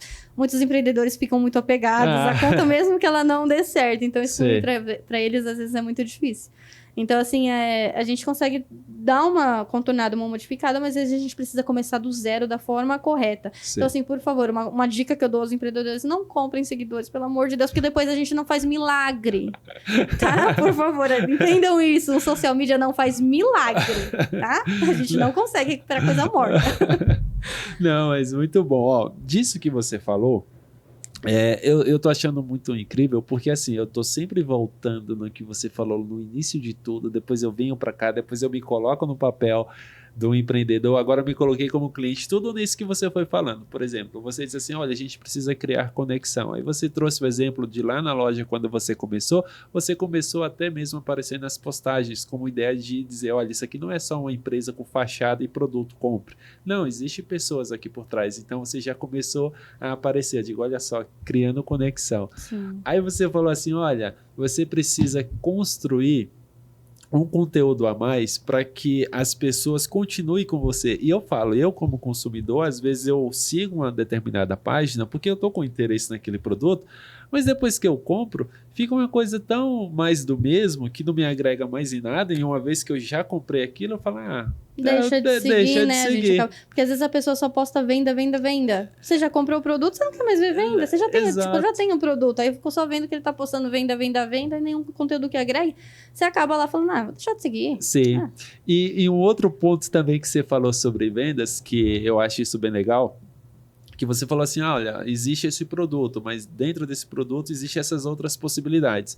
empreendedores ficam muito apegados à conta, mesmo que ela não dê certo. Então, excluir para eles, às vezes, é muito difícil. Então, assim, a gente consegue dar uma contornada, uma modificada, mas às vezes a gente precisa começar do zero da forma correta. Então, assim, por favor, uma dica que eu dou aos empreendedores, não comprem seguidores, pelo amor de Deus, porque depois a gente não faz milagre, tá? Por favor, entendam isso, o social media não faz milagre, tá? A gente não consegue recuperar coisa morta. Não, mas muito bom. Disso que você falou, Eu tô achando muito incrível, porque assim, eu tô sempre voltando no que você falou no início de tudo, depois eu venho para cá, depois eu me coloco no papel do empreendedor, agora eu me coloquei como cliente, tudo nisso que você foi falando. Por exemplo, você disse assim, olha, a gente precisa criar conexão. Aí você trouxe o exemplo de lá na loja, quando você começou até mesmo a aparecer nas postagens, como ideia de dizer, olha, isso aqui não é só uma empresa com fachada e produto, compre. Não, existe pessoas aqui por trás, então você já começou a aparecer, eu digo, olha só, criando conexão. Sim. Aí você falou assim, olha, você precisa construir um conteúdo a mais para que as pessoas continuem com você. E eu falo, eu como consumidor, às vezes eu sigo uma determinada página porque eu estou com interesse naquele produto, mas depois que eu compro, fica uma coisa tão mais do mesmo que não me agrega mais em nada. E uma vez que eu já comprei aquilo, eu falo, Deixa de seguir, né? seguir. Porque às vezes a pessoa só posta venda, venda, venda. Você já comprou o produto, você não quer mais ver venda. Você já tem, já tem o produto. Aí ficou só vendo que ele tá postando venda, venda, venda, e nenhum conteúdo que agregue. Você acaba lá falando, vou deixar de seguir. Sim. E um outro ponto também que você falou sobre vendas, que eu acho isso bem legal, que você falou assim, olha, existe esse produto, mas dentro desse produto existem essas outras possibilidades.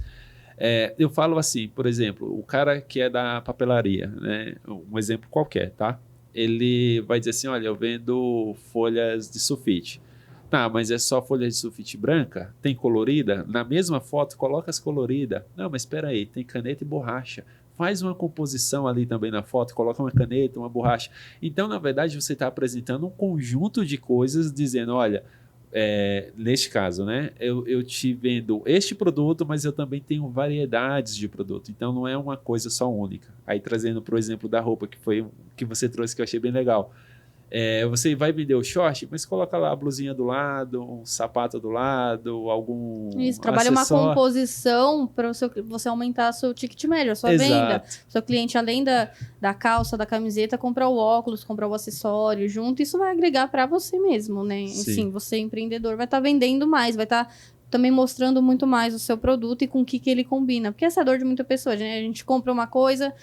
Eu falo assim, por exemplo, o cara que é da papelaria, né? Um exemplo qualquer, tá? Ele vai dizer assim, olha, eu vendo folhas de sulfite. Tá, mas é só folha de sulfite branca? Tem colorida? Na mesma foto, coloca as coloridas. Não, mas espera aí, tem caneta e borracha. Faz uma composição ali também na foto, coloca uma caneta, uma borracha. Então, na verdade, você está apresentando um conjunto de coisas, dizendo, olha, neste caso, né, eu te vendo este produto, mas eu também tenho variedades de produto. Então, não é uma coisa só única. Aí, trazendo para o exemplo da roupa, que foi o que você trouxe, que eu achei bem legal. Você vai vender o short, mas coloca lá a blusinha do lado, um sapato do lado, algum Isso, trabalha acessório. uma composição para você aumentar seu ticket médio, a sua venda. Seu cliente, além da calça, da camiseta, comprar o óculos, comprar o acessório junto, isso vai agregar para você mesmo, né? Sim, você empreendedor vai estar vendendo mais, vai estar também mostrando muito mais o seu produto e com o que ele combina. Porque essa é a dor de muita pessoa, né? A gente compra uma coisa...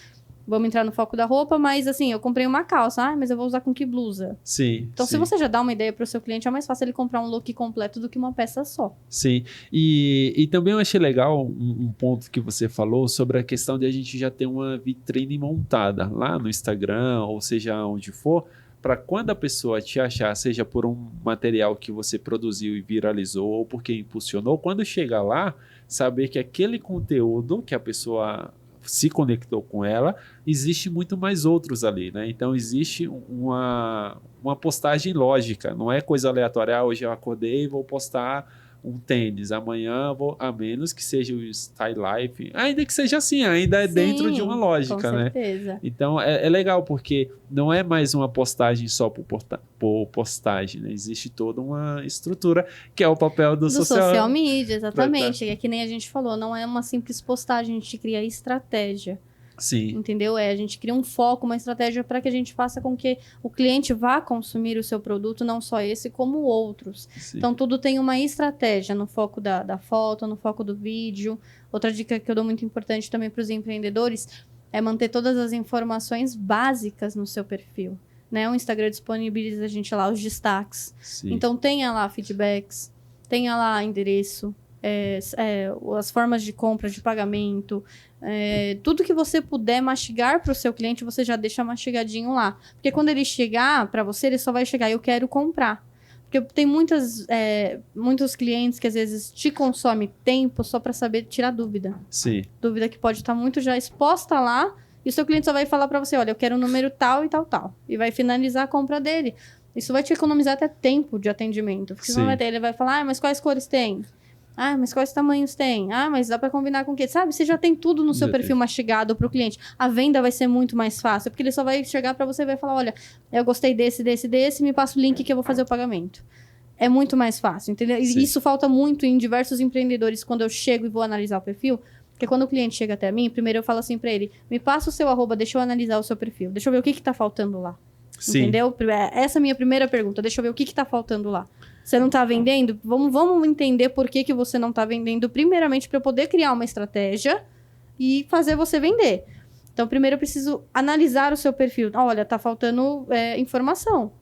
Vamos entrar no foco da roupa, mas assim, eu comprei uma calça. Mas eu vou usar com que blusa? Sim. Então, se você já dá uma ideia para o seu cliente, é mais fácil ele comprar um look completo do que uma peça só. Sim. E também eu achei legal um ponto que você falou sobre a questão de a gente já ter uma vitrine montada lá no Instagram, ou seja, onde for, para quando a pessoa te achar, seja por um material que você produziu e viralizou, ou porque impulsionou, quando chegar lá, saber que aquele conteúdo que a pessoa se conectou com ela, existe muito mais outros ali, né? Então existe uma postagem lógica, não é coisa aleatória. Hoje eu acordei e vou postar um tênis, amanhã vou, a menos que seja o Style Life, ainda que seja assim, ainda é dentro de uma lógica, com né? certeza. Então é legal, porque não é mais uma postagem só por postagem, né? Existe toda uma estrutura que é o papel do social media, exatamente. É que nem a gente falou, não é uma simples postagem, a gente cria estratégia. Sim. Entendeu? A gente cria um foco, uma estratégia para que a gente faça com que o cliente vá consumir o seu produto, não só esse, como outros. Sim. Então, tudo tem uma estratégia no foco da foto, no foco do vídeo. Outra dica que eu dou muito importante também para os empreendedores é manter todas as informações básicas no seu perfil. Né? O Instagram disponibiliza a gente lá os destaques. Sim. Então, tenha lá feedbacks, tenha lá endereço, as formas de compra, de pagamento, tudo que você puder mastigar para o seu cliente, você já deixa mastigadinho lá. Porque quando ele chegar para você, ele só vai chegar, eu quero comprar. Porque tem muitos clientes que às vezes te consomem tempo só para saber tirar dúvida. Sim. Dúvida que pode estar muito já exposta lá, e o seu cliente só vai falar para você, olha, eu quero o número tal e tal, tal. E vai finalizar a compra dele. Isso vai te economizar até tempo de atendimento. Porque ele vai falar, mas quais cores tem? Mas quais tamanhos tem? Mas dá para combinar com o quê? Sabe, você já tem tudo no seu perfil mastigado para o cliente. A venda vai ser muito mais fácil, porque ele só vai chegar para você e vai falar, olha, eu gostei desse, me passa o link que eu vou fazer o pagamento. É muito mais fácil, entendeu? Sim. E isso falta muito em diversos empreendedores quando eu chego e vou analisar o perfil. Porque quando o cliente chega até mim, primeiro eu falo assim para ele, me passa o seu @, deixa eu analisar o seu perfil. Deixa eu ver o que tá faltando lá. Sim. Entendeu? Essa é a minha primeira pergunta. Deixa eu ver o que tá faltando lá. Você não tá vendendo? Vamos entender por que você não tá vendendo, primeiramente, para eu poder criar uma estratégia e fazer você vender. Então, primeiro eu preciso analisar o seu perfil. Olha, tá faltando informação.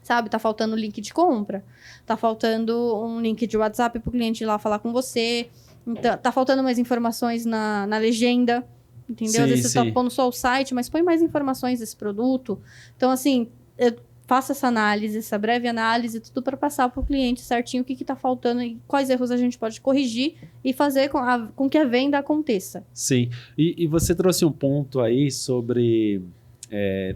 Sabe? Tá faltando link de compra. Tá faltando um link de WhatsApp pro cliente ir lá falar com você. Então, tá faltando mais informações na legenda. Entendeu? Sim, Às vezes você sim. tá pondo só o site, mas põe mais informações desse produto. Então, assim, eu faço essa análise, essa breve análise, tudo para passar pro cliente certinho o que tá faltando e quais erros a gente pode corrigir e fazer com que a venda aconteça. Sim. E você trouxe um ponto aí sobre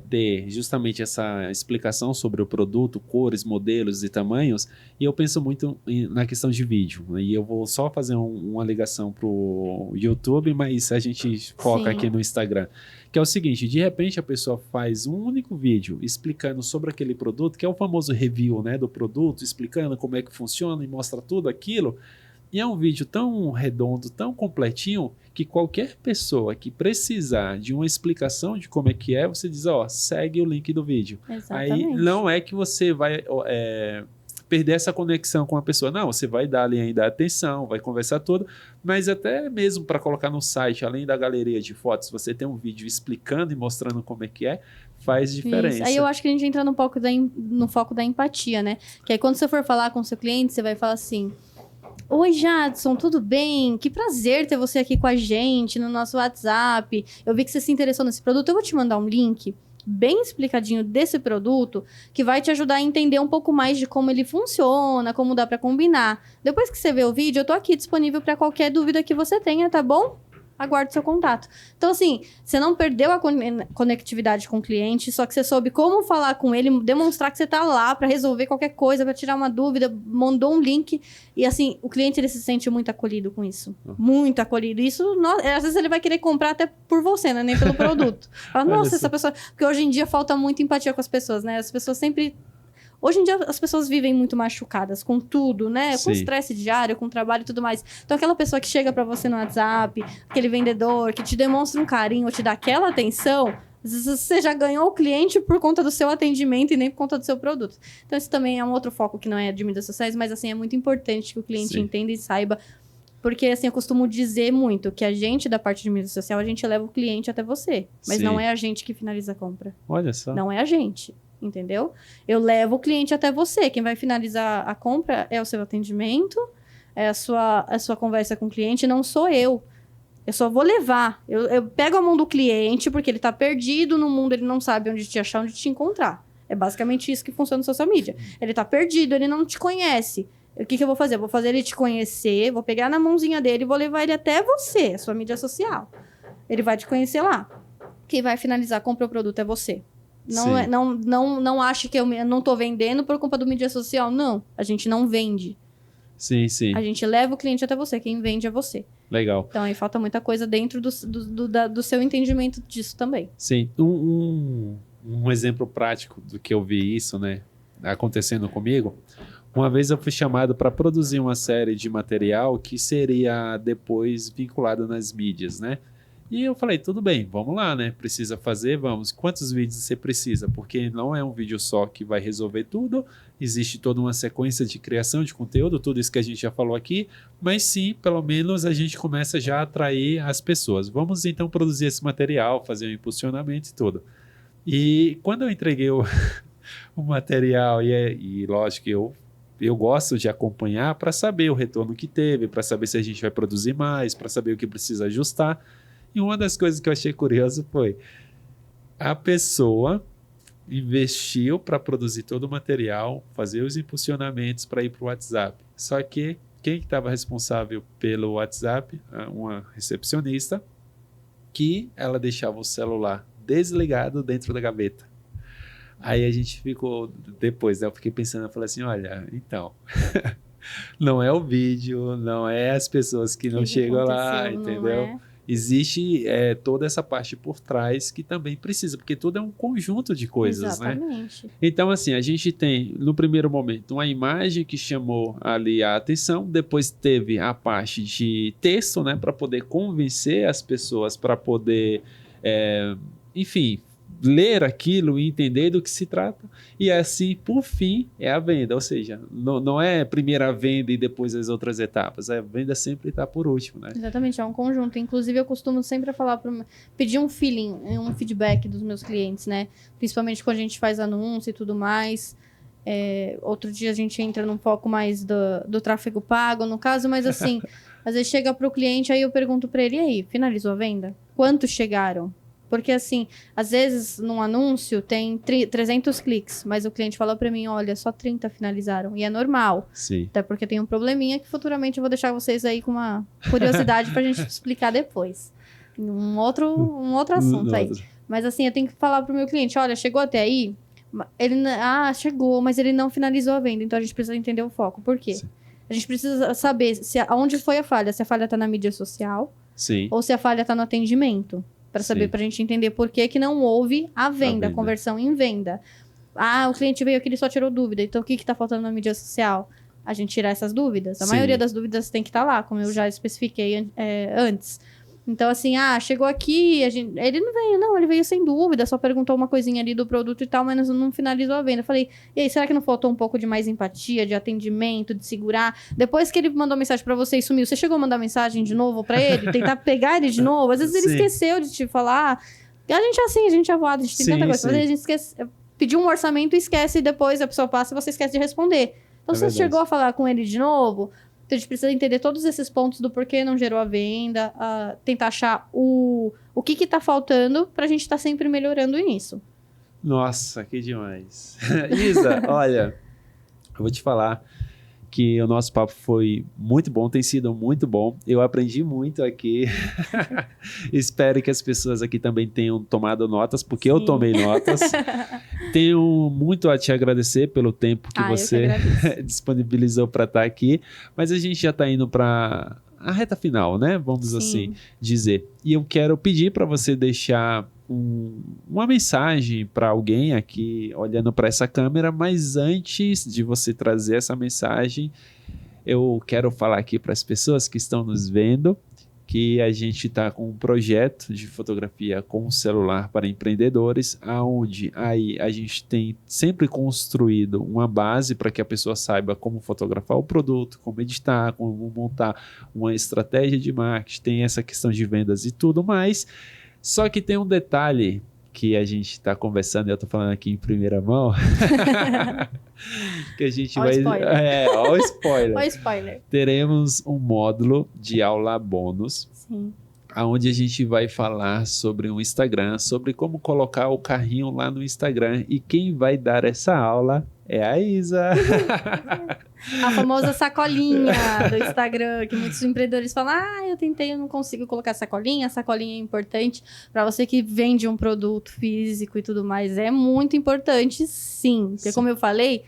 ter justamente essa explicação sobre o produto, cores, modelos e tamanhos, e eu penso muito na questão de vídeo, né? E eu vou só fazer uma ligação para o YouTube, mas a gente foca Sim. aqui no Instagram, que é o seguinte, de repente a pessoa faz um único vídeo explicando sobre aquele produto, que é o famoso review, né, do produto, explicando como é que funciona e mostra tudo aquilo, e é um vídeo tão redondo, tão completinho, que qualquer pessoa que precisar de uma explicação de como é que é, você diz, ó, segue o link do vídeo. Exatamente. Aí não é que você vai perder essa conexão com a pessoa. Não, você vai dar ali ainda atenção, vai conversar tudo, mas até mesmo para colocar no site, além da galeria de fotos, você tem um vídeo explicando e mostrando como é que é, faz diferença. Isso. Aí eu acho que a gente entra no foco da empatia, né? Que aí quando você for falar com o seu cliente, você vai falar assim... Oi, Jadson, tudo bem? Que prazer ter você aqui com a gente no nosso WhatsApp. Eu vi que você se interessou nesse produto. Eu vou te mandar um link bem explicadinho desse produto que vai te ajudar a entender um pouco mais de como ele funciona, como dá para combinar. Depois que você vê o vídeo, eu tô aqui disponível para qualquer dúvida que você tenha, tá bom? Aguarde seu contato. Então, assim, você não perdeu a conectividade com o cliente, só que você soube como falar com ele, demonstrar que você tá lá para resolver qualquer coisa, para tirar uma dúvida, mandou um link. E, assim, o cliente, ele se sente muito acolhido com isso. Muito acolhido. Isso, às vezes, ele vai querer comprar até por você, né? Nem pelo produto. Fala, nossa, essa pessoa... Porque hoje em dia falta muita empatia com as pessoas, né? As pessoas sempre... Hoje em dia, as pessoas vivem muito machucadas com tudo, né? Com estresse diário, com trabalho e tudo mais. Então, aquela pessoa que chega pra você no WhatsApp, aquele vendedor que te demonstra um carinho, ou te dá aquela atenção, às vezes você já ganhou o cliente por conta do seu atendimento e nem por conta do seu produto. Então, esse também é um outro foco que não é de mídias sociais, mas, assim, é muito importante que o cliente entenda e saiba. Porque, assim, eu costumo dizer muito que a gente, da parte de mídia social, a gente leva o cliente até você. Mas não é a gente que finaliza a compra. Olha só. Não é a gente. Entendeu? Eu levo o cliente até você. Quem vai finalizar a compra é o seu atendimento, é a sua conversa com o cliente, não sou eu. Eu só vou levar. Eu pego a mão do cliente, porque ele tá perdido no mundo, ele não sabe onde te achar, onde te encontrar. É basicamente isso que funciona no social media. Ele tá perdido, ele não te conhece. O que eu vou fazer? Eu vou fazer ele te conhecer, vou pegar na mãozinha dele e vou levar ele até você, a sua mídia social. Ele vai te conhecer lá. Quem vai finalizar, compra o produto é você. Não ache que eu não tô vendendo por culpa do mídia social. Não, a gente não vende. Sim, sim. A gente leva o cliente até você, quem vende é você. Legal. Então aí falta muita coisa dentro do seu entendimento disso também. Sim, um exemplo prático do que eu vi isso, né, acontecendo comigo. Uma vez eu fui chamado para produzir uma série de material que seria depois vinculado nas mídias, né? E eu falei, tudo bem, vamos lá, né? Precisa fazer, vamos. Quantos vídeos você precisa? Porque não é um vídeo só que vai resolver tudo. Existe toda uma sequência de criação de conteúdo, tudo isso que a gente já falou aqui. Mas sim, pelo menos a gente começa já a atrair as pessoas. Vamos então produzir esse material, fazer um impulsionamento e tudo. E quando eu entreguei o material, e lógico que eu gosto de acompanhar para saber o retorno que teve, para saber se a gente vai produzir mais, para saber o que precisa ajustar. E uma das coisas que eu achei curioso foi a pessoa investiu para produzir todo o material, fazer os impulsionamentos para ir para o WhatsApp. Só que quem estava responsável pelo WhatsApp? Uma recepcionista, que ela deixava o celular desligado dentro da gaveta. Aí a gente ficou, depois, né, eu fiquei pensando, eu falei assim, olha, então... não é o vídeo, não é as pessoas que não chegam lá, entendeu? Existe toda essa parte por trás que também precisa, porque tudo é um conjunto de coisas, Exatamente. né? Então, assim, a gente tem, no primeiro momento, uma imagem que chamou ali a atenção, depois teve a parte de texto, né, para poder convencer as pessoas, para poder, enfim, ler aquilo e entender do que se trata, e assim, por fim, é a venda, ou seja, não é primeiro a venda e depois as outras etapas, a venda sempre está por último, né? Exatamente, é um conjunto. Inclusive, eu costumo sempre falar, pedir um feedback dos meus clientes, né? Principalmente quando a gente faz anúncio e tudo mais. Outro dia a gente entra num foco mais do tráfego pago, no caso, mas assim, às vezes chega para o cliente, aí eu pergunto para ele, e aí, finalizou a venda? Quantos chegaram? Porque assim, às vezes num anúncio tem 300 cliques, mas o cliente fala para mim, olha, só 30 finalizaram. E é normal. Sim. Até porque tem um probleminha que futuramente eu vou deixar vocês aí com uma curiosidade pra gente explicar depois. Um outro assunto aí. Mas assim, eu tenho que falar pro meu cliente, olha, chegou até aí? Ele, chegou, mas ele não finalizou a venda. Então a gente precisa entender o foco. Por quê? Sim. A gente precisa saber onde foi a falha. Se a falha tá na mídia social. Sim. Ou se a falha tá no atendimento. Para saber, pra gente entender por que não houve a venda, a conversão em venda. O cliente veio aqui e só tirou dúvida. Então, o que tá faltando na mídia social? A gente tirar essas dúvidas. A maioria das dúvidas tem que estar lá, como eu já especifiquei antes. Então, assim, chegou aqui, ele não veio, não, ele veio sem dúvida, só perguntou uma coisinha ali do produto e tal, mas não finalizou a venda. Eu falei, e aí, será que não faltou um pouco de mais empatia, de atendimento, de segurar? Depois que ele mandou mensagem pra você e sumiu, você chegou a mandar mensagem de novo pra ele? Tentar pegar ele de novo? Às vezes ele esqueceu de te falar. A gente é assim, a gente é voado, a gente tem tanta coisa. Às vezes a gente esquece, pediu um orçamento e esquece, e depois a pessoa passa e você esquece de responder. Então, se você chegou a falar com ele de novo... Então, a gente precisa entender todos esses pontos do porquê não gerou a venda, tentar achar o que tá faltando pra gente estar sempre melhorando nisso. Nossa, que demais. Isa, olha, eu vou te falar que o nosso papo foi muito bom, tem sido muito bom. Eu aprendi muito aqui. Espero que as pessoas aqui também tenham tomado notas, porque eu tomei notas. Tenho muito a te agradecer pelo tempo que você disponibilizou para estar aqui, mas a gente já está indo para a reta final, né? Vamos assim dizer. E eu quero pedir para você deixar uma mensagem para alguém aqui olhando para essa câmera, mas antes de você trazer essa mensagem, eu quero falar aqui para as pessoas que estão nos vendo que a gente está com um projeto de fotografia com celular para empreendedores, aonde aí a gente tem sempre construído uma base para que a pessoa saiba como fotografar o produto, como editar, como montar uma estratégia de marketing, tem essa questão de vendas e tudo mais. Só que tem um detalhe que a gente está conversando, e eu estou falando aqui em primeira mão, que a gente vai... Spoiler. Ó o spoiler. Ó o spoiler. Teremos um módulo de aula bônus, Sim, onde a gente vai falar sobre um Instagram, sobre como colocar o carrinho lá no Instagram. E quem vai dar essa aula é a Isa. A famosa sacolinha do Instagram, que muitos empreendedores falam, eu tentei, eu não consigo colocar sacolinha. A sacolinha é importante para você que vende um produto físico e tudo mais. É muito importante, sim. Porque como eu falei,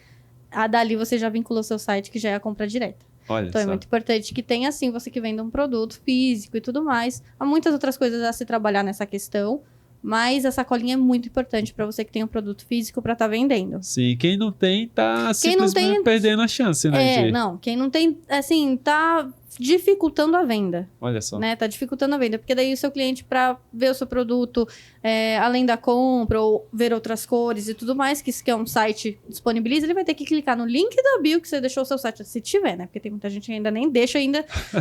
dali você já vinculou seu site, que já é a compra direta. Olha então só. É muito importante que tenha, assim, você que venda um produto físico e tudo mais. Há muitas outras coisas a se trabalhar nessa questão, mas a sacolinha é muito importante para você que tem um produto físico para estar vendendo. Sim, quem não tem tá simplesmente perdendo a chance, né? Quem não tem, assim, tá dificultando a venda. Olha só. Né? Tá dificultando a venda, porque daí o seu cliente, para ver o seu produto, além da compra, ou ver outras cores e tudo mais, que isso que é um site disponibiliza, ele vai ter que clicar no link da bio que você deixou o seu site, se tiver, né? Porque tem muita gente que ainda nem deixa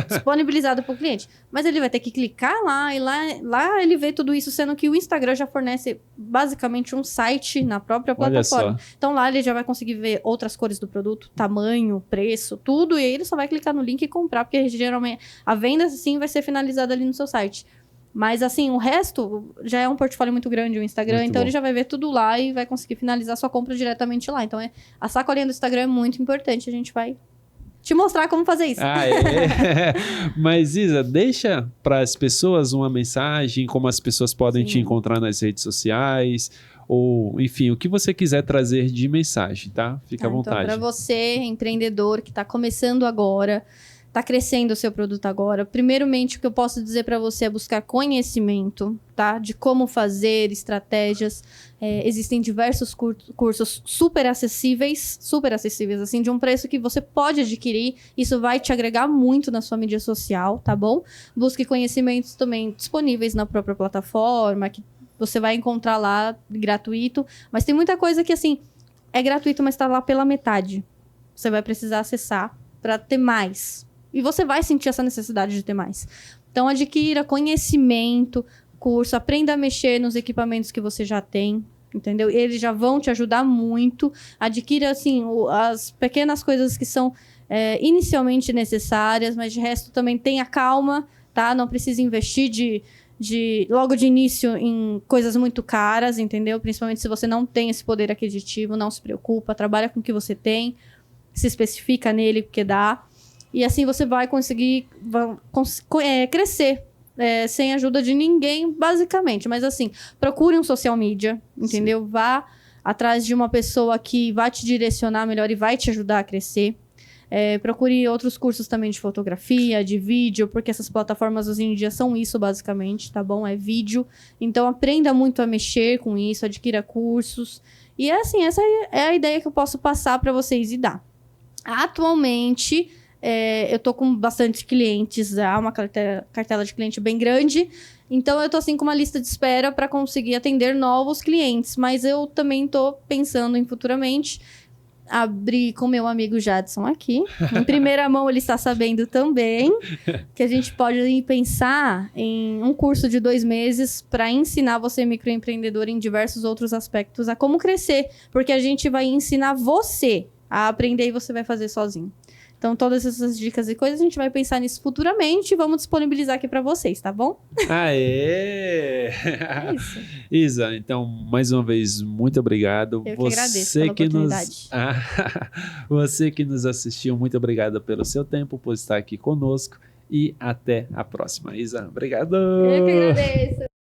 disponibilizado para o cliente. Mas ele vai ter que clicar lá, e lá ele vê tudo isso, sendo que o Instagram já fornece basicamente um site na própria plataforma. Olha só. Então lá ele já vai conseguir ver outras cores do produto, tamanho, preço, tudo, e aí ele só vai clicar no link e comprar, porque geralmente a venda sim vai ser finalizada ali no seu site. Mas assim, o resto já é um portfólio muito grande, o Instagram, então ele já vai ver tudo lá e vai conseguir finalizar sua compra diretamente lá. Então a sacolinha do Instagram é muito importante, a gente vai te mostrar como fazer isso. Mas Isa, deixa para as pessoas uma mensagem, como as pessoas podem te encontrar nas redes sociais, ou enfim, o que você quiser trazer de mensagem, tá? Fica à vontade. Então, para você, empreendedor que está começando agora, está crescendo o seu produto agora, primeiramente o que eu posso dizer para você é buscar conhecimento, tá? De como fazer, estratégias. Existem diversos cursos super acessíveis, assim, de um preço que você pode adquirir. Isso vai te agregar muito na sua mídia social, tá bom? Busque conhecimentos também disponíveis na própria plataforma, que você vai encontrar lá gratuito. Mas tem muita coisa que, assim, é gratuito, mas está lá pela metade. Você vai precisar acessar para ter mais. E você vai sentir essa necessidade de ter mais. Então, adquira conhecimento, curso, aprenda a mexer nos equipamentos que você já tem. entendeu? Eles já vão te ajudar muito. Adquira, assim, as pequenas coisas que são inicialmente necessárias, mas de resto também tenha calma, tá? Não precisa investir logo de início em coisas muito caras, entendeu? Principalmente se você não tem esse poder aquisitivo, não se preocupa, trabalha com o que você tem, se especifica nele, porque dá. E assim você vai conseguir crescer sem ajuda de ninguém, basicamente. Mas assim, procure um social media, entendeu? Sim. Vá atrás de uma pessoa que vai te direcionar melhor e vai te ajudar a crescer. Procure outros cursos também de fotografia, de vídeo, porque essas plataformas hoje em dia são isso, basicamente, tá bom? É vídeo. Então, aprenda muito a mexer com isso, adquira cursos. E assim, essa é a ideia que eu posso passar para vocês e dar. Atualmente, eu tô com bastante clientes, uma cartela de cliente bem grande. Então, eu tô assim com uma lista de espera para conseguir atender novos clientes. Mas eu também tô pensando em futuramente abrir com meu amigo Jadson aqui. Em primeira mão, ele está sabendo também que a gente pode pensar em um curso de 2 meses para ensinar você, microempreendedor, em diversos outros aspectos, a como crescer. Porque a gente vai ensinar você a aprender e você vai fazer sozinho. Então, todas essas dicas e coisas, a gente vai pensar nisso futuramente e vamos disponibilizar aqui para vocês, tá bom? Aê! É isso. Isa, então, mais uma vez, muito obrigado. Eu que agradeço pela oportunidade. Você que nos assistiu, muito obrigado pelo seu tempo, por estar aqui conosco e até a próxima. Isa, obrigado! Eu que agradeço!